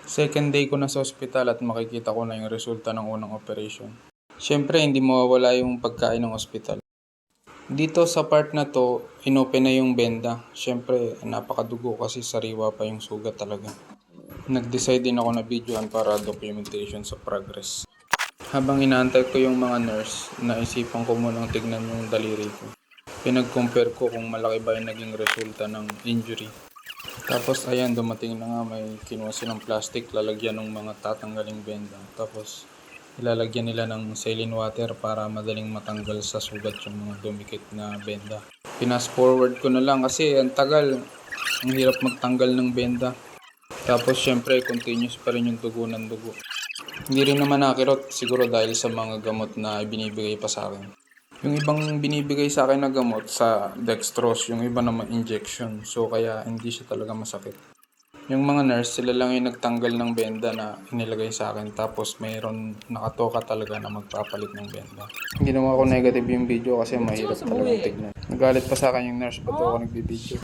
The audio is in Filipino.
Second day ko na sa ospital at makikita ko na yung resulta ng unang operation. Siyempre, hindi mawawala yung pagkain ng ospital. Dito sa part na to, inopen na yung benda. Siyempre, napakadugo kasi sariwa pa yung sugat talaga. Nag-decide din ako na videoan para documentation sa progress. Habang inaantay ko yung mga nurse, naisipan ko munang tignan yung daliri ko. Pinag-compare ko kung malaki ba yung naging resulta ng injury. Tapos ayan, dumating na nga, may kinuha silang plastic, lalagyan ng mga tatanggaling benda. Tapos ilalagyan nila ng saline water para madaling matanggal sa sugat yung mga dumikit na benda. Pinas forward ko na lang kasi ang tagal, ang hirap magtanggal ng benda. Tapos syempre continuous pa rin yung dugo ng dugo. Hindi rin naman nakakirot, siguro dahil sa mga gamot na binibigay pa sa akin. Yung ibang binibigay sa akin na gamot sa dextrose, yung iba naman injection. So kaya hindi siya talaga masakit. Yung mga nurse, sila lang yung nagtanggal ng benda na inilagay sa akin. Tapos mayroon nakatoka talaga na magpapalit ng benda. Ginawa ko negative yung video kasi mahirap talagang tignan. Nagalit pa sa akin yung nurse, ba't ako nagbibideo?